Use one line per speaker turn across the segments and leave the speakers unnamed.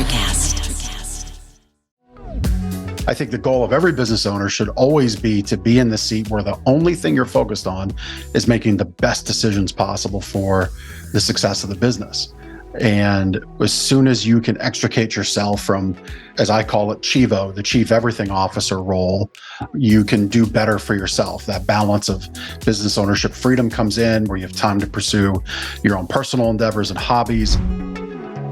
Petrocast.
I think the goal of every business owner should always be to be in the seat where the only thing you're focused on is making the best decisions possible for the success of the business. And as soon as you can extricate yourself from, as I call it, CHIEVO, the Chief Everything Officer role, you can do better for yourself. That balance of business ownership freedom comes in where you have time to pursue your own personal endeavors and hobbies.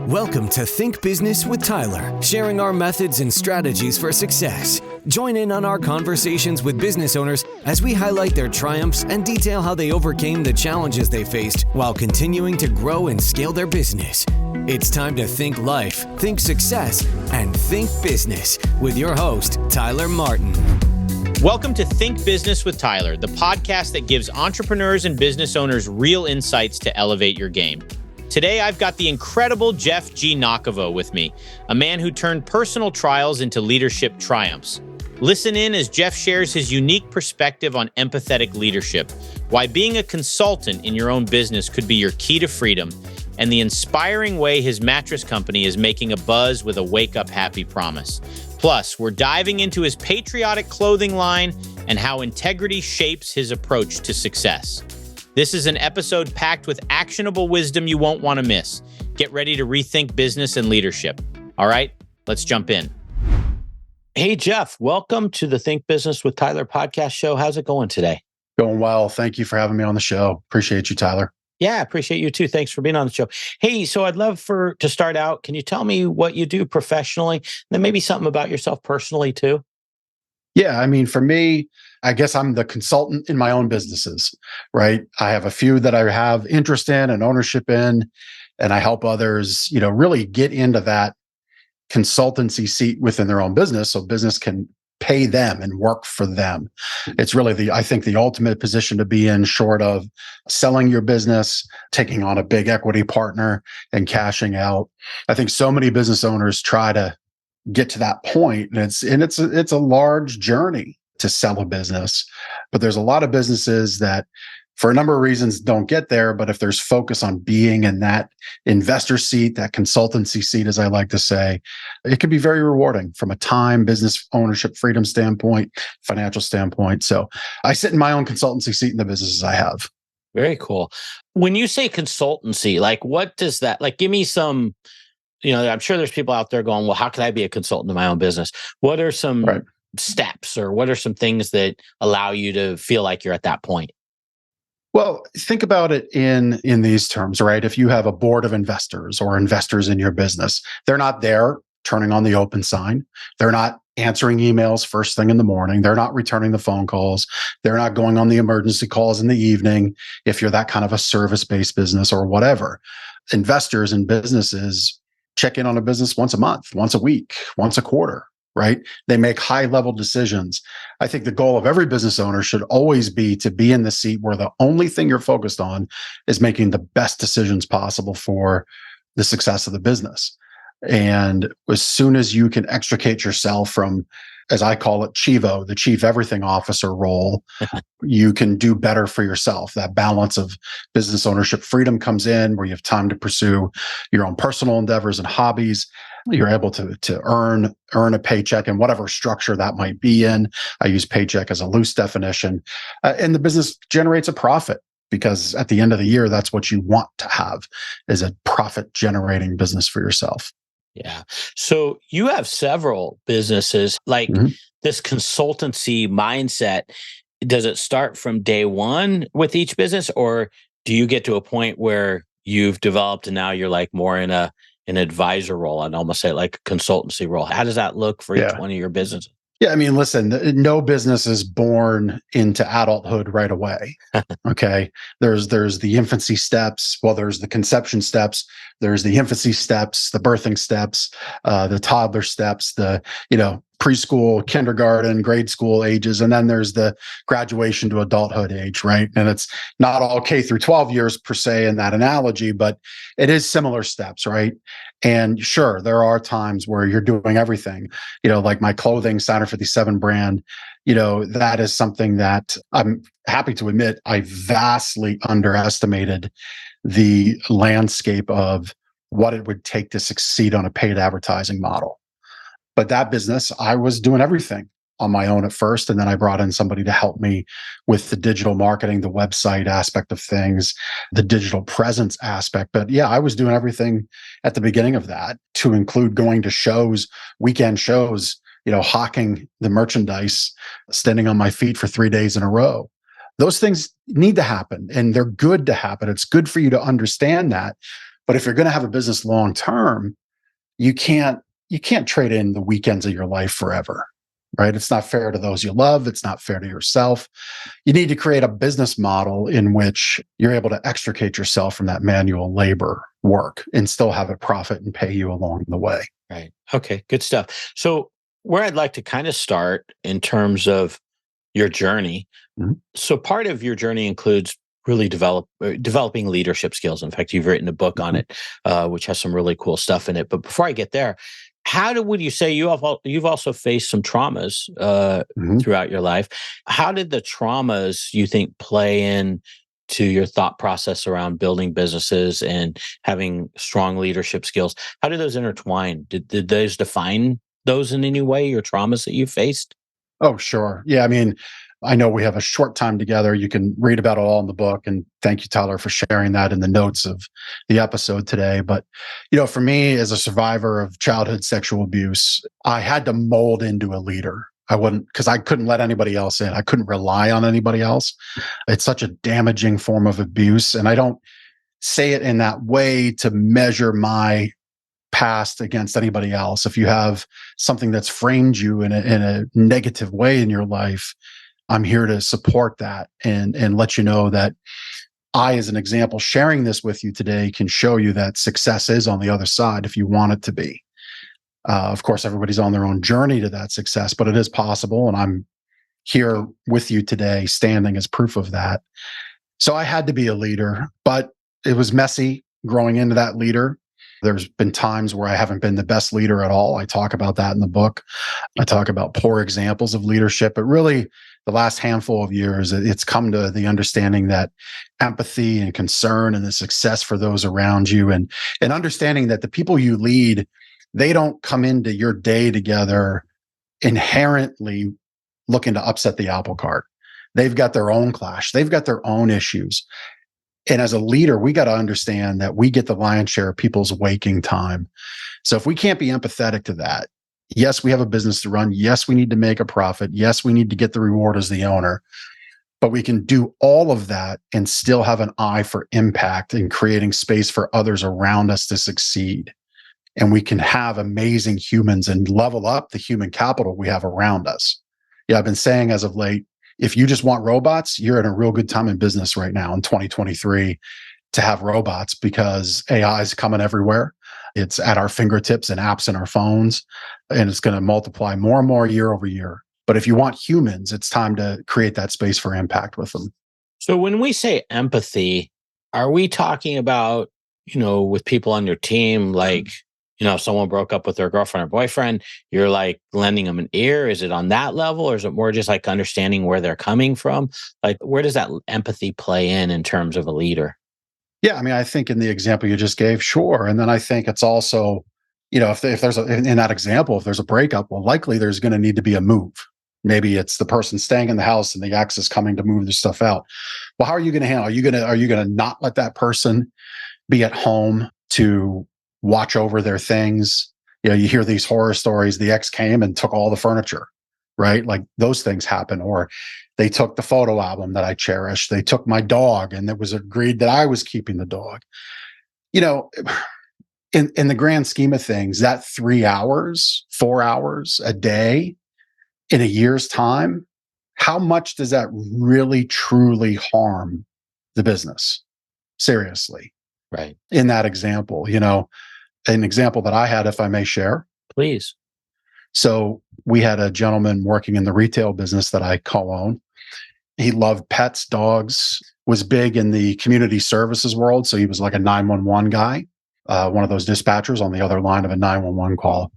Welcome to Think Business with Tyler, sharing our methods and strategies for success. Join in on our conversations with business owners as we highlight their triumphs and detail how they overcame the challenges they faced while continuing to grow and scale their business. It's time to think life, think success, and think business with your host, Tyler Martin.
Welcome to Think Business with Tyler, the podcast that gives entrepreneurs and business owners real insights to elevate your game. Today, I've got the incredible Jeff GKnockaVo with me, a man who turned personal trials into leadership triumphs. Listen in as Jeff shares his unique perspective on empathetic leadership, why being a consultant in your own business could be your key to freedom, and the inspiring way his mattress company is making a buzz with a wake-up happy promise. Plus, we're diving into his patriotic clothing line and how integrity shapes his approach to success. This is an episode packed with actionable wisdom you won't want to miss. Get ready to rethink business and leadership. All right, let's jump in. Hey, Jeff, welcome to the Think Business with Tyler podcast show. How's it going today?
Going well. Thank you for having me on the show. Appreciate you, Tyler.
Yeah, I appreciate you too. Thanks for being on the show. Hey, so I'd love to start out. Can you tell me what you do professionally? Then maybe something about yourself personally too?
Yeah, I mean, for me, I guess I'm the consultant in my own businesses, right? I have a few that I have interest in and ownership in, and I help others, really get into that consultancy seat within their own business so business can pay them and work for them. It's really I think the ultimate position to be in, short of selling your business, taking on a big equity partner and cashing out. I think so many business owners try to get to that point, and it's a large journey to sell a business. But there's a lot of businesses that, for a number of reasons, don't get there. But if there's focus on being in that investor seat, that consultancy seat, as I like to say, it can be very rewarding from a time, business ownership, freedom standpoint, financial standpoint. So I sit in my own consultancy seat in the businesses I have.
Very cool. When you say consultancy, like what does that, like, give me some, I'm sure there's people out there going, well, how can I be a consultant in my own business? What are some steps, or what are some things that allow you to feel like you're at that point?
Well, think about it in these terms, right? If you have a board of investors or investors in your business, they're not there turning on the open sign. They're not answering emails first thing in the morning. They're not returning the phone calls. They're not going on the emergency calls in the evening if you're that kind of a service-based business or whatever. Investors in businesses check in on a business once a month, once a week, once a quarter, right? They make high-level decisions. I think the goal of every business owner should always be to be in the seat where the only thing you're focused on is making the best decisions possible for the success of the business. And as soon as you can extricate yourself from, as I call it, CHIEVO, the Chief Everything Officer role, you can do better for yourself. That balance of business ownership freedom comes in where you have time to pursue your own personal endeavors and hobbies. You're able to earn a paycheck in whatever structure that might be in. I use paycheck as a loose definition. And the business generates a profit, because at the end of the year, that's what you want to have, is a profit-generating business for yourself.
Yeah. So you have several businesses, like this consultancy mindset. Does it start from day one with each business, or do you get to a point where you've developed and now you're like more in an advisor role, and almost say like a consultancy role? How does that look for each one of your businesses?
Yeah, I mean, listen, no business is born into adulthood right away. Okay. There's the infancy steps. Well, there's the conception steps. There's the infancy steps, the birthing steps, the toddler steps, the, preschool, kindergarten, grade school ages. And then there's the graduation to adulthood age, right? And it's not all K through 12 years per se in that analogy, but it is similar steps, right? And sure, there are times where you're doing everything, like my clothing, Signer 57 brand, that is something that I'm happy to admit I vastly underestimated the landscape of what it would take to succeed on a paid advertising model. But that business, I was doing everything on my own at first. And then I brought in somebody to help me with the digital marketing, the website aspect of things, the digital presence aspect. But yeah, I was doing everything at the beginning of that, to include going to shows, weekend shows, hawking the merchandise, standing on my feet for 3 days in a row. Those things need to happen, and they're good to happen. It's good for you to understand that. But if you're going to have a business long term, you can't trade in the weekends of your life forever, right? It's not fair to those you love. It's not fair to yourself. You need to create a business model in which you're able to extricate yourself from that manual labor work and still have it profit and pay you along the way.
Right. Okay. Good stuff. So where I'd like to kind of start in terms of your journey. Mm-hmm. So part of your journey includes really developing leadership skills. In fact, you've written a book on it, which has some really cool stuff in it. But before I get there, would you say you've also faced some traumas throughout your life? How did the traumas, you think, play in to your thought process around building businesses and having strong leadership skills? How did those intertwine? Did those define those in any way, your traumas that you faced?
Oh, sure. Yeah. I mean, I know we have a short time together. You can read about it all in the book. And thank you, Tyler, for sharing that in the notes of the episode today. But, for me, as a survivor of childhood sexual abuse, I had to mold into a leader. Because I couldn't let anybody else in. I couldn't rely on anybody else. It's such a damaging form of abuse. And I don't say it in that way to measure my past against anybody else. If you have something that's framed you in a negative way in your life, I'm here to support that and let you know that I, as an example, sharing this with you today can show you that success is on the other side if you want it to be. Of course, everybody's on their own journey to that success, but it is possible. And I'm here with you today, standing as proof of that. So I had to be a leader, but it was messy growing into that leader. There's been times where I haven't been the best leader at all. I talk about that in the book. I talk about poor examples of leadership, but really the last handful of years, it's come to the understanding that empathy and concern and the success for those around you and understanding that the people you lead, they don't come into your day together inherently looking to upset the apple cart. They've got their own clash. They've got their own issues. And as a leader, we got to understand that we get the lion's share of people's waking time. So if we can't be empathetic to that, yes, we have a business to run. Yes, we need to make a profit. Yes, we need to get the reward as the owner. But we can do all of that and still have an eye for impact and creating space for others around us to succeed. And we can have amazing humans and level up the human capital we have around us. Yeah, I've been saying as of late, if you just want robots, you're in a real good time in business right now in 2023 to have robots, because AI is coming everywhere. It's at our fingertips and apps in our phones, and it's going to multiply more and more year over year. But if you want humans, it's time to create that space for impact with them.
So when we say empathy, are we talking about, with people on your team, like, if someone broke up with their girlfriend or boyfriend, you're like lending them an ear? Is it on that level, or is it more just like understanding where they're coming from? Like, where does that empathy play in terms of a leader?
Yeah, I mean, I think in the example you just gave, sure. And then I think it's also, if there's in that example, if there's a breakup, well, likely there's going to need to be a move. Maybe it's the person staying in the house and the ex is coming to move their stuff out. Well, how are you going to handle? Are you going to not let that person be at home to watch over their things? You hear these horror stories. The ex came and took all the furniture, right? Like those things happen. Or they took the photo album that I cherished. They took my dog, and it was agreed that I was keeping the dog. In the grand scheme of things, that 3 hours, 4 hours a day in a year's time, how much does that really truly harm the business? Seriously.
Right.
In that example, an example that I had, if I may share.
Please.
So we had a gentleman working in the retail business that I co-own. He loved pets, dogs, was big in the community services world. So he was like a 911 guy, one of those dispatchers on the other line of a 911 call.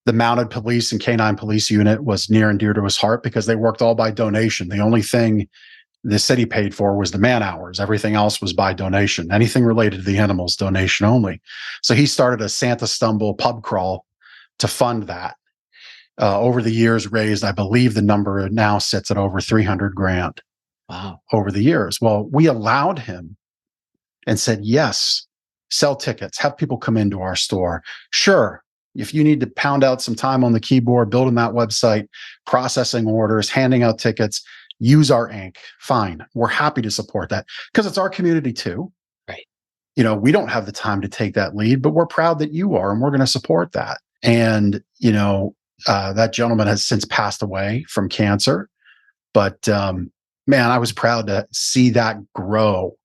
The mounted police and canine police unit was near and dear to his heart because they worked all by donation. The only thing the city paid for was the man hours. Everything else was by donation. Anything related to the animals, donation only. So he started a Santa Stumble pub crawl to fund that. Over the years raised, I believe the number now sits at over 300 grand.
Wow.
Over the years. Well, we allowed him and said, yes, sell tickets, have people come into our store. Sure. If you need to pound out some time on the keyboard, building that website, processing orders, handing out tickets, use our ink. Fine. We're happy to support that because it's our community too.
Right.
We don't have the time to take that lead, but we're proud that you are, and we're going to support that. And, that gentleman has since passed away from cancer. But man, I was proud to see that grow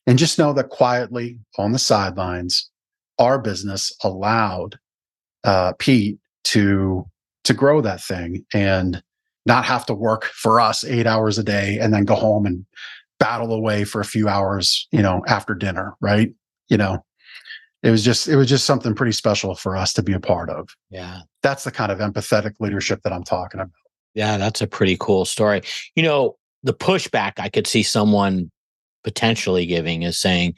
and just know that quietly on the sidelines, our business allowed Pete to grow that thing and not have to work for us 8 hours a day and then go home and battle away for a few hours, after dinner. Right. It was just something pretty special for us to be a part of.
Yeah.
That's the kind of empathetic leadership that I'm talking about.
Yeah, that's a pretty cool story. The pushback I could see someone potentially giving is saying,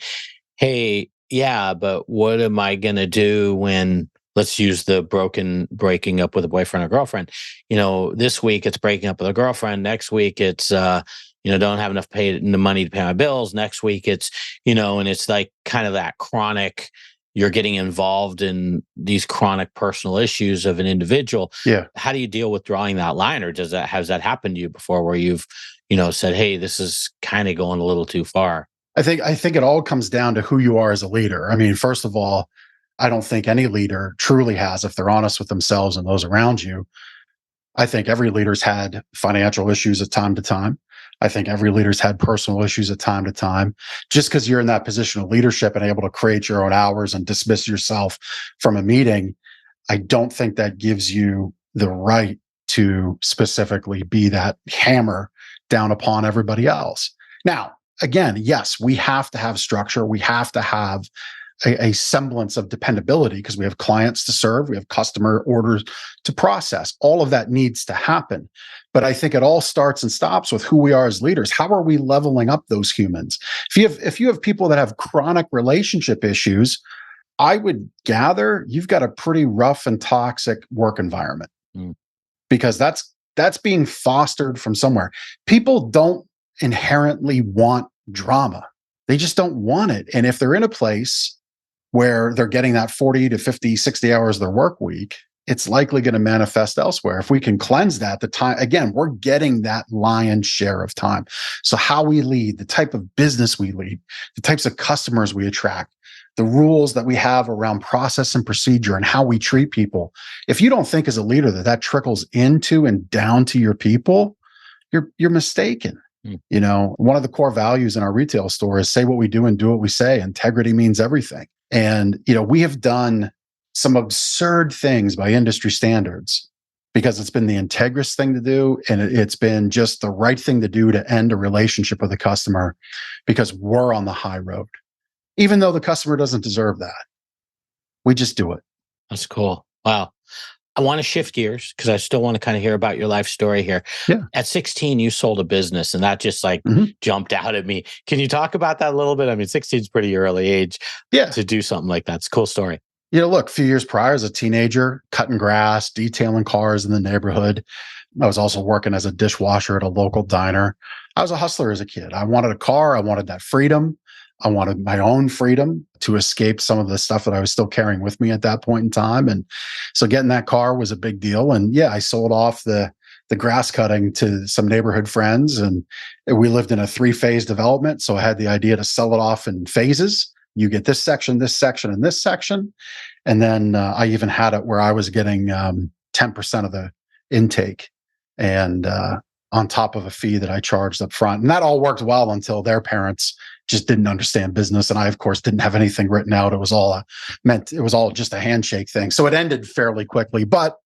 hey, yeah, but what am I going to do when, let's use the breaking up with a boyfriend or girlfriend. This week it's breaking up with a girlfriend. Next week it's, don't have enough the money to pay my bills. Next week it's, and it's like kind of that chronic, you're getting involved in these chronic personal issues of an individual.
Yeah.
How do you deal with drawing that line? Or has that happened to you before where you've, said, hey, this is kind of going a little too far?
I think it all comes down to who you are as a leader. I mean, first of all, I don't think any leader truly has, if they're honest with themselves and those around you. I think every leader's had financial issues at time to time. I think every leader's had personal issues at time to time. Just because you're in that position of leadership and able to create your own hours and dismiss yourself from a meeting, I don't think that gives you the right to specifically be that hammer down upon everybody else. Now, again, yes, we have to have structure. We have to have a semblance of dependability because we have clients to serve, we have customer orders to process. All of that needs to happen. But I think it all starts and stops with who we are as leaders. How are we leveling up those humans? If you have people that have chronic relationship issues, I would gather you've got a pretty rough and toxic work environment because that's being fostered from somewhere. People don't inherently want drama. They just don't want it. And if they're in a place where they're getting that 40 to 50, 60 hours of their work week, it's likely going to manifest elsewhere. If we can cleanse that, the time, again, we're getting that lion's share of time. So how we lead, the type of business we lead, the types of customers we attract, the rules that we have around process and procedure and how we treat people. If you don't think as a leader that trickles into and down to your people, you're mistaken. One of the core values in our retail store is say what we do and do what we say. Integrity means everything. And, we have done some absurd things by industry standards because it's been the integrous thing to do. And it's been just the right thing to do to end a relationship with a customer because we're on the high road, even though the customer doesn't deserve that. We just do it.
That's cool. Wow. I want to shift gears because I still want to kind of hear about your life story here.
Yeah.
At 16, you sold a business and that just jumped out at me. Can you talk about that a little bit? I mean, 16 is pretty early age to do something like that. It's a cool story.
Look, a few years prior as a teenager, cutting grass, detailing cars in the neighborhood. I was also working as a dishwasher at a local diner. I was a hustler as a kid. I wanted a car. I wanted that freedom. I wanted my own freedom to escape some of the stuff that I was still carrying with me at that point in time. And so getting that car was a big deal. And yeah, I sold off the grass cutting to some neighborhood friends. And we lived in a 3-phase development. So I had the idea to sell it off in phases. You get this section, and this section. And then I even had it where I was getting 10% of the intake and on top of a fee that I charged up front. And that all worked well until their parents just didn't understand business. And I, of course, didn't have anything written out. It was all just a handshake thing. So it ended fairly quickly, but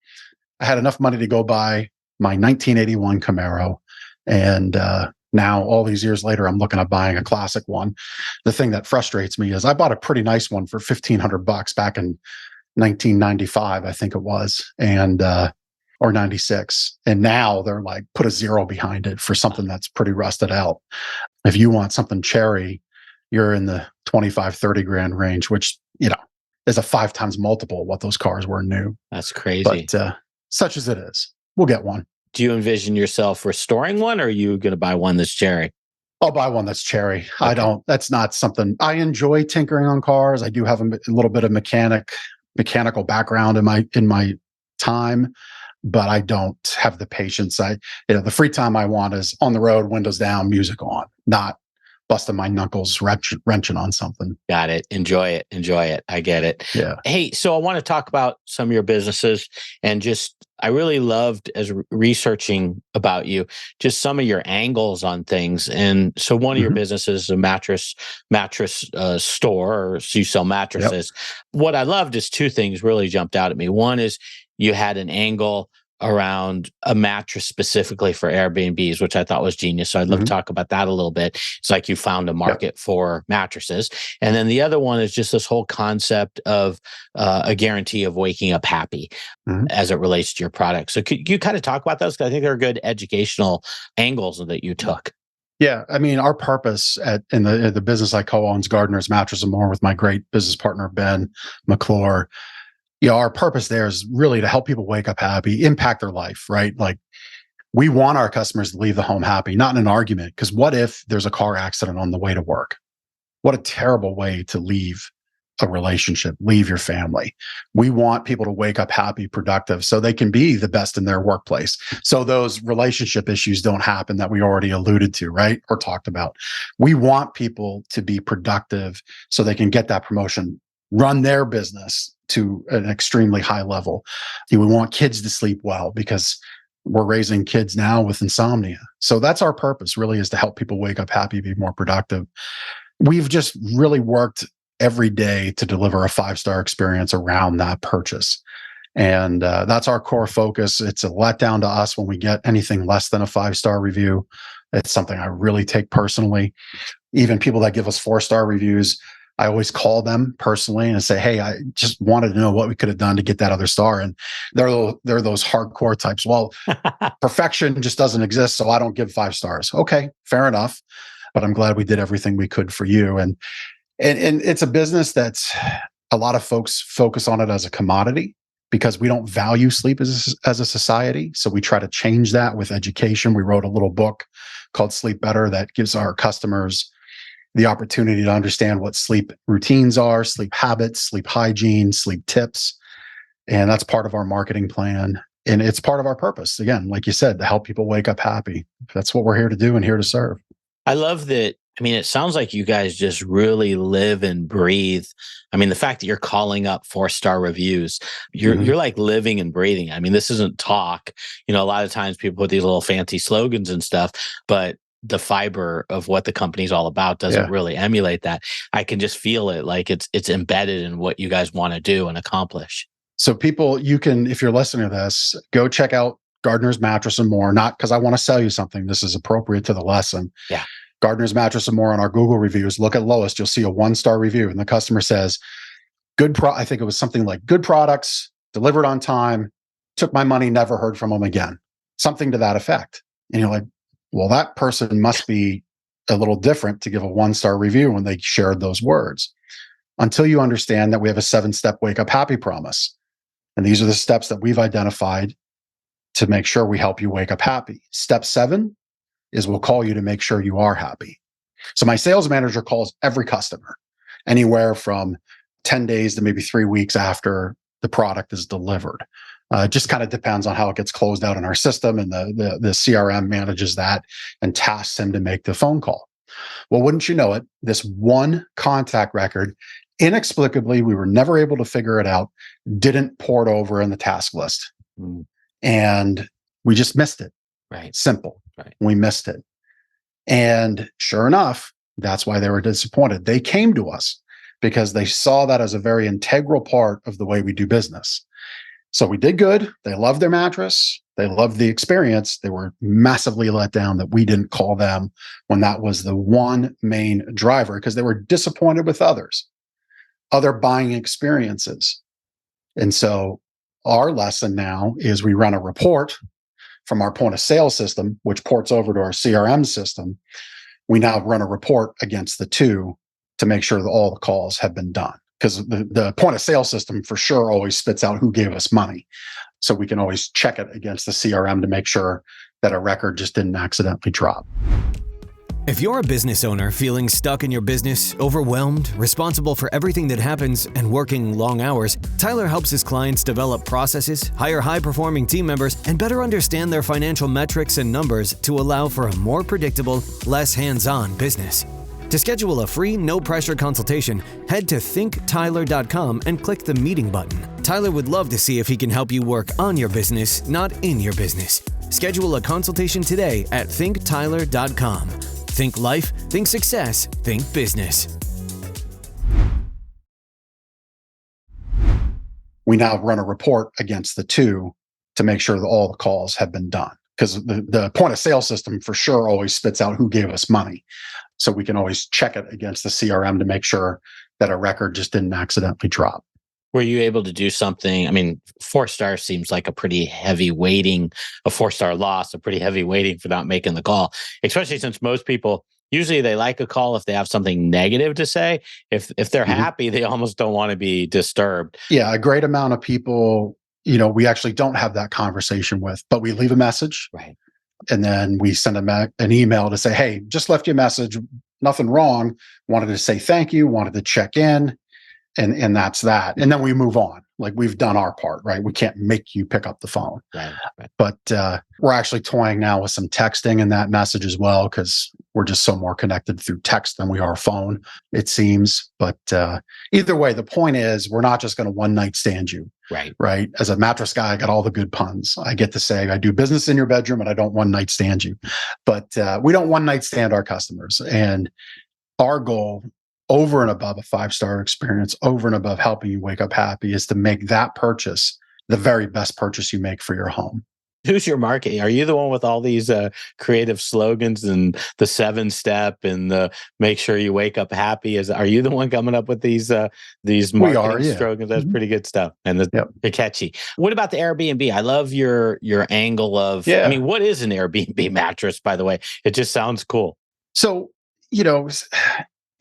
I had enough money to go buy my 1981 Camaro. And now all these years later, I'm looking at buying a classic one. The thing that frustrates me is I bought a pretty nice one for $1,500 back in 1995, I think it was. And or 96. And now they're like, put a zero behind it for something that's pretty rusted out. If you want something cherry, you're in the 25, 30 grand range, which, is a 5 times multiple of what those cars were new.
That's crazy.
But such as it is, we'll get one.
Do you envision yourself restoring one, or are you going to buy one that's cherry?
I'll buy one that's cherry.
Okay.
That's not something I enjoy tinkering on cars. I do have a little bit of mechanical background in my time, but I don't have the patience. The free time I want is on the road, windows down, music on, not busting my knuckles wrenching on something.
Got it. Enjoy it. I get it.
Yeah.
Hey, so I want to talk about some of your businesses, and I really loved as researching about you, just some of your angles on things. And so one of your businesses is a mattress store, or so you sell mattresses. Yep. What I loved is 2 things really jumped out at me. One is you had an angle around a mattress specifically for Airbnbs, which I thought was genius. So I'd love to talk about that a little bit. It's like you found a market for mattresses. And then the other one is just this whole concept of a guarantee of waking up happy as it relates to your product. So could you kind of talk about those? Because I think they're good educational angles that you took.
Yeah. I mean, our purpose in the business I co-own is Gardner's Mattress and More with my great business partner, Ben McClure. Our purpose there is really to help people wake up happy, impact their life, right? Like, we want our customers to leave the home happy, not in an argument. Because what if there's a car accident on the way to work? What a terrible way to leave a relationship, leave your family. We want people to wake up happy, productive, so they can be the best in their workplace. So those relationship issues don't happen that we already alluded to, right? Or talked about. We want people to be productive so they can get that promotion, run their business to an extremely high level. We want kids to sleep well because we're raising kids now with insomnia. So that's our purpose, really, is to help people wake up happy, be more productive. We've just really worked every day to deliver a 5-star experience around that purchase. And that's our core focus. It's a letdown to us when we get anything less than a 5-star review. It's something I really take personally. Even people that give us 4-star reviews, I always call them personally and say, hey, I just wanted to know what we could have done to get that other star. And they're those hardcore types. Well, perfection just doesn't exist, so I don't give 5 stars. Okay, fair enough. But I'm glad we did everything we could for you. And it's a business that's, a lot of folks focus on it as a commodity because we don't value sleep as a society. So we try to change that with education. We wrote a little book called Sleep Better that gives our customers the opportunity to understand what sleep routines are, sleep habits, sleep hygiene, sleep tips. And that's part of our marketing plan. And it's part of our purpose. Again, like you said, to help people wake up happy. That's what we're here to do and here to serve.
I love that. I mean, it sounds like you guys just really live and breathe. I mean, the fact that you're calling up 4-star reviews, you're like living and breathing. I mean, this isn't talk. A lot of times people put these little fancy slogans and stuff, but the fiber of what the company's all about doesn't really emulate that. I can just feel it, like it's embedded in what you guys want to do and accomplish.
So people, you can, if you're listening to this, go check out Gardner's Mattress and More, not because I want to sell you something. This is appropriate to the lesson.
Yeah.
Gardner's Mattress and More on our Google reviews. Look at lowest, you'll see a 1-star review. And the customer says, I think it was something like, good products, delivered on time, took my money, never heard from them again. Something to that effect. And you're like, well, that person must be a little different to give a 1-star review when they shared those words. Until you understand that we have a 7-step wake up happy promise. And these are the steps that we've identified to make sure we help you wake up happy. Step 7 is we'll call you to make sure you are happy. So my sales manager calls every customer anywhere from 10 days to maybe 3 weeks after the product is delivered. It just kind of depends on how it gets closed out in our system, and the CRM manages that and tasks him to make the phone call. Well, wouldn't you know it, this one contact record, inexplicably, we were never able to figure it out, didn't port over in the task list. And we just missed it.
Right.
Simple.
Right.
We missed it. And sure enough, that's why they were disappointed. They came to us because they saw that as a very integral part of the way we do business. So we did good. They loved their mattress. They loved the experience. They were massively let down that we didn't call them when that was the one main driver, because they were disappointed with other buying experiences. And so our lesson now is we run a report from our point of sale system, which ports over to our CRM system. We now run a report against the two to make sure that all the calls have been done. Because the point of sale system for sure always spits out who gave us money. So we can always check it against the CRM to make sure that a record just didn't accidentally drop.
If you're a business owner feeling stuck in your business, overwhelmed, responsible for everything that happens, and working long hours, Tyler helps his clients develop processes, hire high-performing team members, and better understand their financial metrics and numbers to allow for a more predictable, less hands-on business. To schedule a free, no-pressure consultation, head to thinktyler.com and click the meeting button. Tyler would love to see if he can help you work on your business, not in your business. Schedule a consultation today at thinktyler.com. Think life, think success, think business.
We now run a report against the two to make sure that all the calls have been done. Because the point of sale system for sure always spits out who gave us money. So we can always check it against the CRM to make sure that a record just didn't accidentally drop.
Were you able to do something? I mean, 4 stars seems like a pretty heavy weighting, a 4-star loss, a pretty heavy weighting for not making the call, especially since most people, usually they like a call if they have something negative to say. If they're happy, they almost don't want to be disturbed.
Yeah, a great amount of people, we actually don't have that conversation with, but we leave a message.
Right.
And then we send them an email to say, hey, just left you a message, nothing wrong. Wanted to say thank you, wanted to check in. And that's that. And then we move on. Like we've done our part, right? We can't make you pick up the phone.
Right.
But we're actually toying now with some texting in that message as well, because we're just so more connected through text than we are phone, it seems. But either way, the point is we're not just going to one night stand you. Right. As a mattress guy, I got all the good puns. I get to say I do business in your bedroom and I don't one night stand you. But we don't one night stand our customers. And our goal, over and above a 5-star experience, over and above helping you wake up happy, is to make that purchase the very best purchase you make for your home.
Who's your marketing? Are you the one with all these creative slogans and the 7-step and the make sure you wake up happy? Are you the one coming up with these marketing slogans? That's pretty good stuff, and they're catchy. What about the Airbnb? I love your angle of. I mean, what is an Airbnb mattress? By the way, it just sounds cool.
So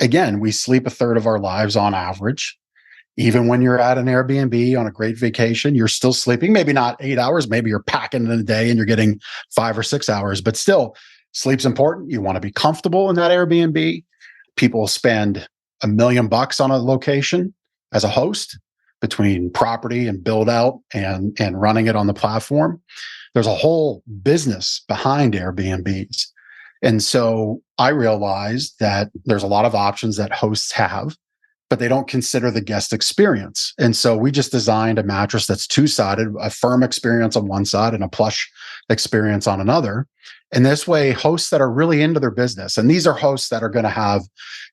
again, we sleep a third of our lives on average. Even when you're at an Airbnb on a great vacation, you're still sleeping, maybe not 8 hours, maybe you're packing in a day and you're getting 5 or 6 hours, but still sleep's important. You want to be comfortable in that Airbnb. People spend $1 million on a location as a host between property and build out and running it on the platform. There's a whole business behind Airbnbs. And so I realized that there's a lot of options that hosts have, but they don't consider the guest experience. And so we just designed a mattress that's 2-sided, a firm experience on one side and a plush experience on another. And this way, hosts that are really into their business, and these are hosts that are going to have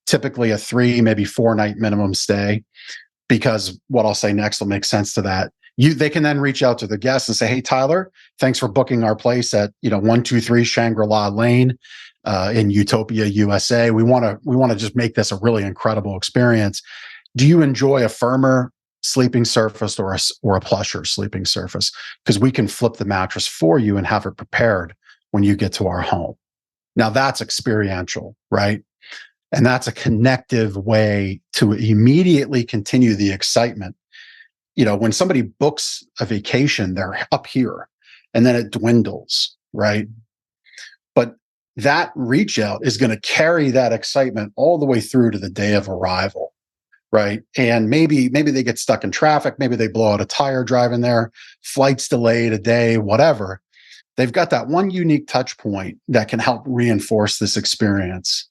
typically a 3, maybe 4-night minimum stay, because what I'll say next will make sense to that. They can then reach out to the guests and say, hey, Tyler, thanks for booking our place at 123 Shangri-La Lane in Utopia, USA. We want to just make this a really incredible experience. Do you enjoy a firmer sleeping surface or a plusher sleeping surface? Because we can flip the mattress for you and have it prepared when you get to our home. Now that's experiential, right? And that's a connective way to immediately continue the excitement. When somebody books a vacation, they're up here and then it dwindles, right? But that reach out is going to carry that excitement all the way through to the day of arrival, right? And maybe they get stuck in traffic, maybe they blow out a tire driving there, flight's delayed a day, whatever. They've got that one unique touch point that can help reinforce this experience.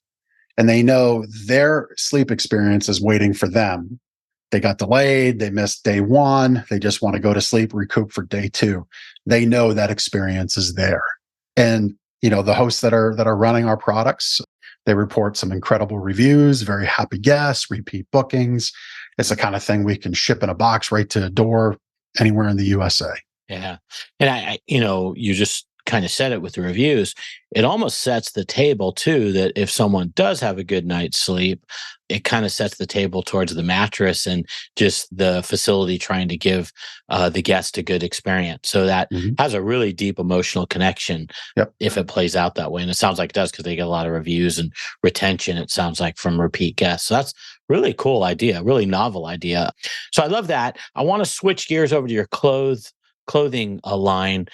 And they know their sleep experience is waiting for them. They got delayed, they missed day 1, they just want to go to sleep, recoup for day 2. They know that experience is there. And the hosts that are running our products, they report some incredible reviews, very happy guests, repeat bookings. It's the kind of thing we can ship in a box right to a door anywhere in the USA.
Yeah. And I you just kind of said it with the reviews, it almost sets the table too, that if someone does have a good night's sleep, it kind of sets the table towards the mattress and just the facility trying to give the guest a good experience. So that has a really deep emotional connection if it plays out that way. And it sounds like it does, because they get a lot of reviews and retention, it sounds like, from repeat guests. So that's really cool idea, really novel idea. So I love that. I want to switch gears over to your clothing line.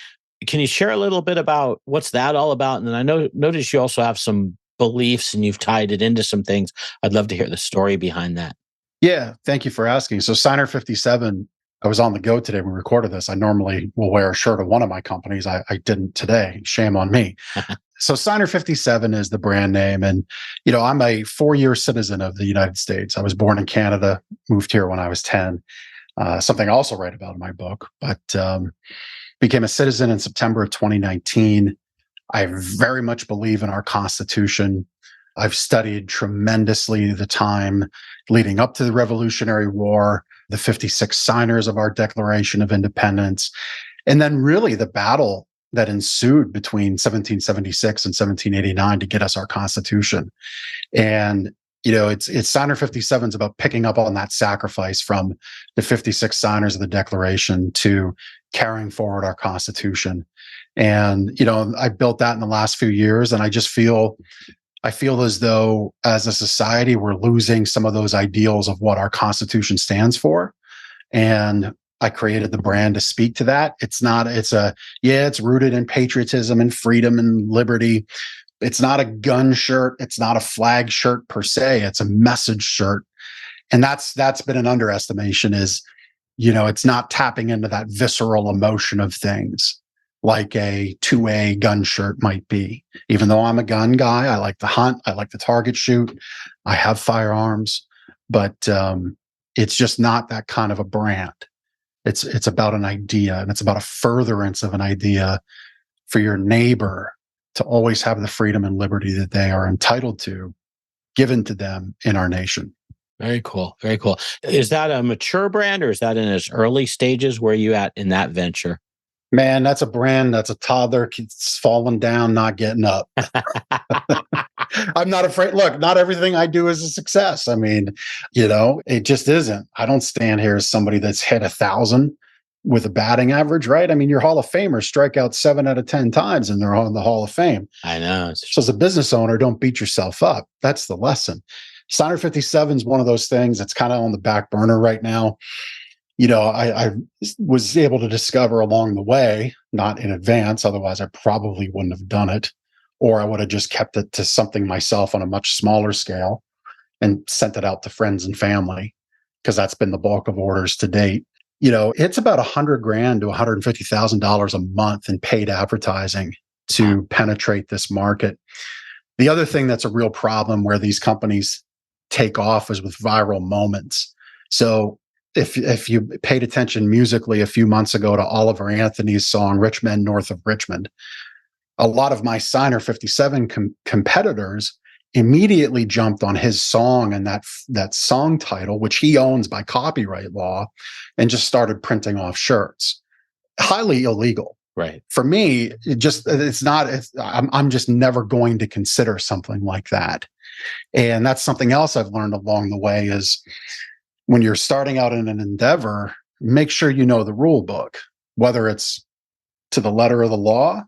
Can you share a little bit about what's that all about? And then I notice you also have some beliefs and you've tied it into some things. I'd love to hear the story behind that.
Yeah, thank you for asking. So Signer 57, I was on the go today when we recorded this. I normally will wear a shirt of one of my companies. I didn't today. Shame on me. So Signer 57 is the brand name. And, I'm a 4-year citizen of the United States. I was born in Canada, moved here when I was 10. Something I also write about in my book, but became a citizen in September of 2019. I very much believe in our Constitution. I've studied tremendously the time leading up to the Revolutionary War, the 56 signers of our Declaration of Independence, and then really the battle that ensued between 1776 and 1789 to get us our Constitution. And it's Signer 57 is about picking up on that sacrifice from the 56 signers of the Declaration to carrying forward our Constitution. And, I built that in the last few years, and I feel as though as a society, we're losing some of those ideals of what our Constitution stands for. And I created the brand to speak to that. It's rooted in patriotism and freedom and liberty. It's not a gun shirt. It's not a flag shirt per se. It's a message shirt. And that's been an underestimation is, it's not tapping into that visceral emotion of things like a 2A gun shirt might be. Even though I'm a gun guy, I like to hunt, I like to target shoot, I have firearms, but it's just not that kind of a brand. It's about an idea, and it's about a furtherance of an idea for your neighbor to always have the freedom and liberty that they are entitled to, given to them in our nation.
Very cool. Very cool. Is that a mature brand, or is that in its early stages? Where are you at in that venture?
Man, that's a brand that's a toddler. It's falling down, not getting up. I'm not afraid. Look, not everything I do is a success. I mean, it just isn't. I don't stand here as somebody that's hit 1,000 with a batting average, right? I mean, your Hall of Famers strike out 7 out of 10 times and they're on the Hall of Fame.
I know.
So as a business owner, don't beat yourself up. That's the lesson. Signer 57 is one of those things that's kind of on the back burner right now. I was able to discover along the way, not in advance, otherwise I probably wouldn't have done it, or I would have just kept it to something myself on a much smaller scale and sent it out to friends and family, because that's been the bulk of orders to date. It's about $100,000 to $150,000 a month in paid advertising to penetrate this market. The other thing that's a real problem where these companies take off is with viral moments. So if you paid attention musically a few months ago to Oliver Anthony's song, Rich Men North of Richmond, a lot of my Signer 57 competitors immediately jumped on his song and that song title, which he owns by copyright law, and just started printing off shirts. Highly illegal.
Right.
For me, I'm just never going to consider something like that. And that's something else I've learned along the way is when you're starting out in an endeavor, make sure you know the rule book, whether it's to the letter of the law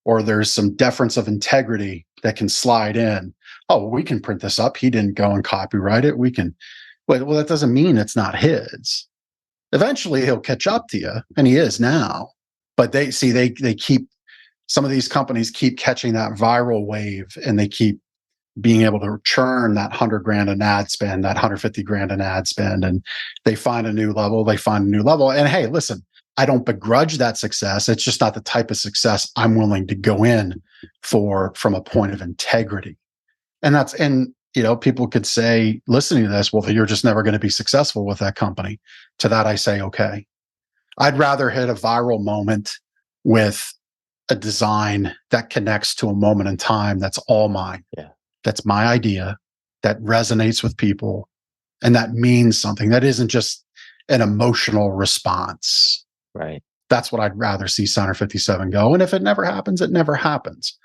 or there's some deference of integrity that can slide in. Oh, we can print this up. He didn't go and copyright it. We can, well, that doesn't mean it's not his. Eventually he'll catch up to you, and he is now. But they keep, some of these companies keep catching that viral wave, and they keep being able to churn that $100,000 an ad spend, that $150,000 an ad spend, and they find a new level. And hey, listen, I don't begrudge that success. It's just not the type of success I'm willing to go in for from a point of integrity. And people could say, listening to this, well, you're just never going to be successful with that company. To that, I say, okay, I'd rather hit a viral moment with a design that connects to a moment in time that's all mine.
Yeah.
That's my idea, that resonates with people, and that means something. That isn't just an emotional response.
Right.
That's what I'd rather see Center 57 go. And if it never happens, it never happens.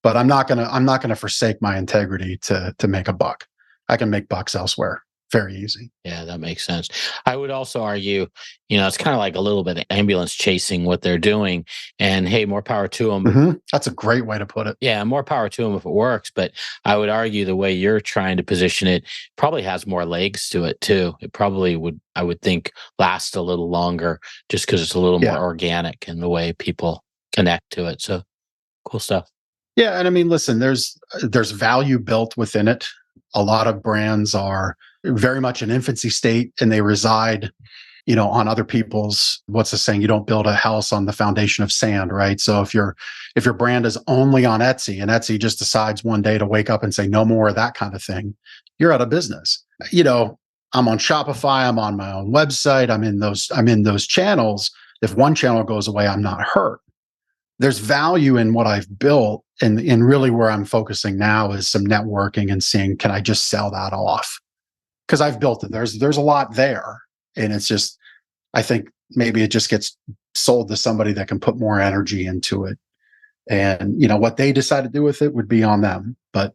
But I'm not gonna forsake my integrity to make a buck. I can make bucks elsewhere. Very easy.
Yeah, that makes sense. I would also argue, it's kind of like a little bit of ambulance chasing what they're doing. And hey, more power to them.
Mm-hmm. That's a great way to put it.
Yeah, more power to them if it works. But I would argue the way you're trying to position it probably has more legs to it too. It probably would, I would think, last a little longer just because it's a little more organic in the way people connect to it. So cool stuff.
Yeah, and I mean, listen, there's value built within it. A lot of brands are very much in infancy state, and they reside, on other people's, what's the saying? You don't build a house on the foundation of sand, right? So if your brand is only on Etsy and Etsy just decides one day to wake up and say no more of that kind of thing, you're out of business. I'm on Shopify, I'm on my own website, I'm in those channels. If one channel goes away, I'm not hurt. There's value in what I've built, and really where I'm focusing now is some networking and seeing, can I just sell that off? Because I've built it. There's a lot there, and it's just, I think maybe it just gets sold to somebody that can put more energy into it. And what they decide to do with it would be on them. But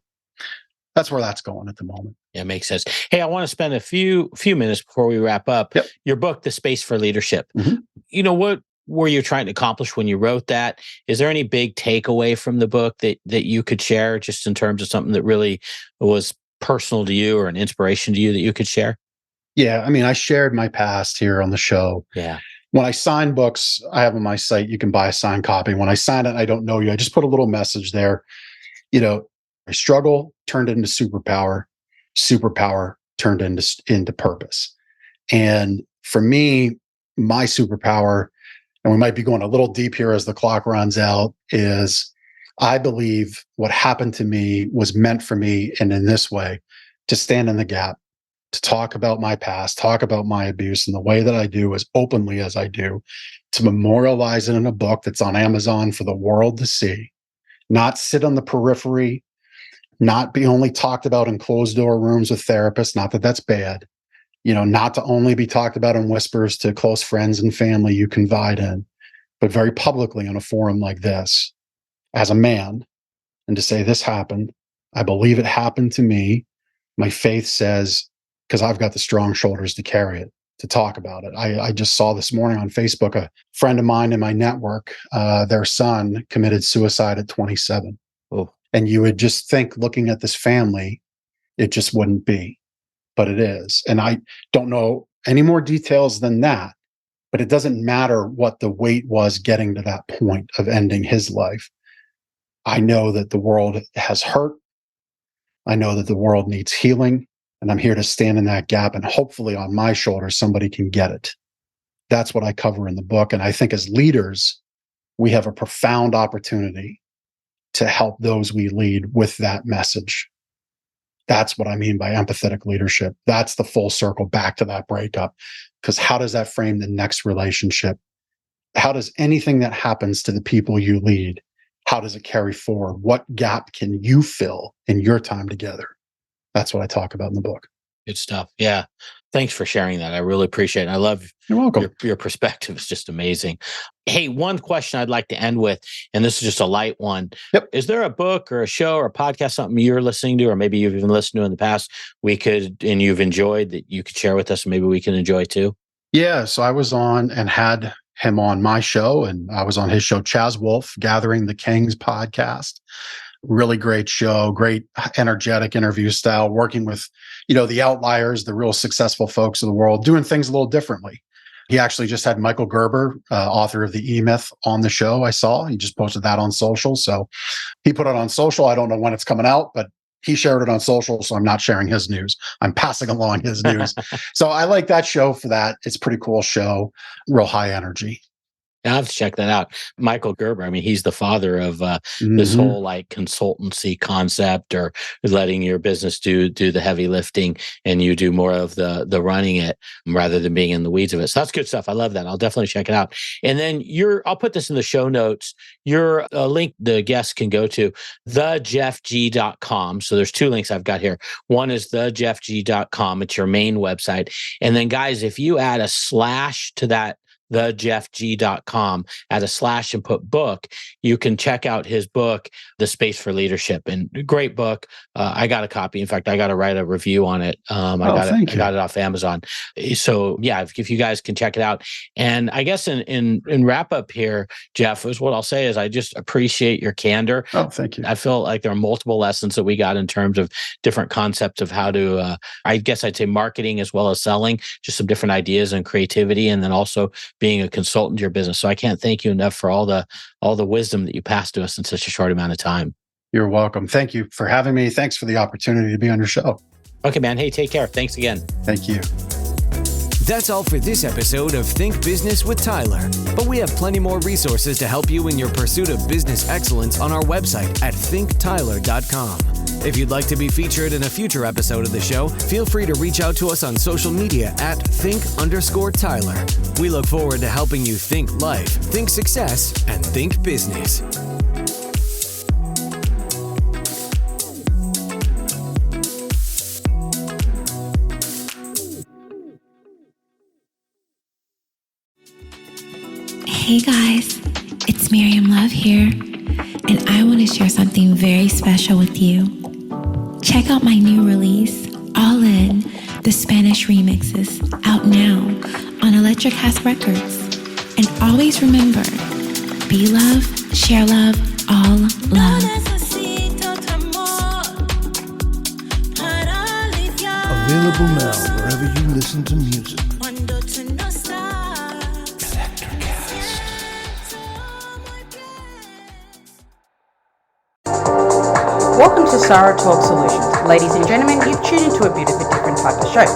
that's where that's going at the moment.
Yeah, makes sense. Hey, I want to spend a few minutes before we wrap up.
Yep.
Your book, The Space for Leadership.
Mm-hmm.
What were you trying to accomplish when you wrote that? Is there any big takeaway from the book that you could share, just in terms of something that really was personal to you or an inspiration to you that you could share?
Yeah, I mean, I shared my past here on the show.
Yeah.
When I sign books, I have on my site, you can buy a signed copy. When I sign it, I don't know you. I just put a little message there. My struggle turned into superpower. Superpower turned into purpose. And for me, my superpower, and we might be going a little deep here as the clock runs out, is I believe what happened to me was meant for me, and in this way, to stand in the gap, to talk about my past, talk about my abuse in the way that I do, as openly as I do, to memorialize it in a book that's on Amazon for the world to see, not sit on the periphery, not be only talked about in closed door rooms with therapists, not that that's bad, not to only be talked about in whispers to close friends and family you confide in, but very publicly on a forum like this as a man, and to say, this happened. I believe it happened to me. My faith says, because I've got the strong shoulders to carry it, to talk about it. I just saw this morning on Facebook, a friend of mine in my network, their son committed suicide at 27.
Oh.
And you would just think, looking at this family, it just wouldn't be. But it is. And I don't know any more details than that, but it doesn't matter what the weight was getting to that point of ending his life. I know that the world has hurt. I know that the world needs healing, and I'm here to stand in that gap, and hopefully on my shoulders, somebody can get it. That's what I cover in the book. And I think as leaders, we have a profound opportunity to help those we lead with that message. That's what I mean by empathetic leadership. That's the full circle back to that breakup. Because how does that frame the next relationship? How does anything that happens to the people you lead, how does it carry forward? What gap can you fill in your time together? That's what I talk about in the book.
Good stuff. Yeah. Thanks for sharing that. I really appreciate it. I love
You're welcome.
Your perspective is just amazing. Hey, one question I'd like to end with, and this is just a light one.
Yep.
Is there a book or a show or a podcast, something you're listening to, or maybe you've even listened to in the past, and you've enjoyed, that you could share with us and maybe we can enjoy too?
Yeah. So I was on and had him on my show, and I was on his show, Chaz Wolf, Gathering the Kings podcast. Really great show, great energetic interview style, working with, the outliers, the real successful folks of the world, doing things a little differently. He actually just had Michael Gerber, author of The E-Myth, on the show. I saw he just posted that on social. So he put it on social. I don't know when it's coming out, but he shared it on social. So I'm not sharing his news. I'm passing along his news. So I like that show for that. It's a pretty cool show, real high energy.
I have to check that out. Michael Gerber, I mean, he's the father of this whole like consultancy concept, or letting your business do the heavy lifting and you do more of the running it rather than being in the weeds of it. So that's good stuff. I love that. I'll definitely check it out. And then I'll put this in the show notes. Your link the guests can go to thejeffg.com. So there's two links I've got here. One is thejeffg.com. It's your main website. And then guys, if you add a slash to that thejeffg.com at /, and put book, you can check out his book, The Space for Leadership. And great book. I got a copy. In fact, I got to write a review on it. I got it off Amazon. So yeah, if you guys can check it out. And I guess in wrap up here, Jeff, is what I'll say is I just appreciate your candor.
Oh, thank you.
I feel like there are multiple lessons that we got in terms of different concepts of how to, I guess I'd say marketing as well as selling, just some different ideas and creativity, and then also being a consultant to your business. So I can't thank you enough for all the wisdom that you passed to us in such a short amount of time.
You're welcome. Thank you for having me. Thanks for the opportunity to be on your show.
Okay, man. Hey, take care. Thanks again.
Thank you.
That's all for this episode of Think Business with Tyler. But we have plenty more resources to help you in your pursuit of business excellence on our website at thinktyler.com. If you'd like to be featured in a future episode of the show, feel free to reach out to us on social media at think_Tyler. We look forward to helping you think life, think success, and think business.
Hey guys, it's Miriam Love here, and I want to share something very special with you. Check out my new release, All In, the Spanish remixes, out now on Electric House Records. And always remember, be love, share love, all love.
Available now wherever you listen to music.
Welcome to Sarah Talk Solutions. Ladies and gentlemen, you've tuned into a bit of a different type of show.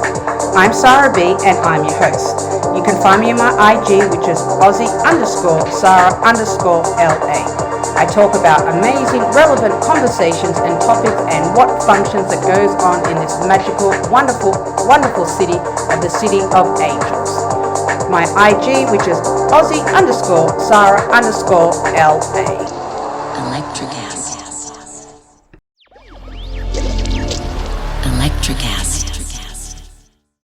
I'm Sarah B and I'm your host. You can find me on my IG, which is Aussie_Sarah_LA. I talk about amazing, relevant conversations and topics and what functions that goes on in this magical, wonderful, wonderful city of the City of Angels. My IG, which is Aussie_Sarah_LA.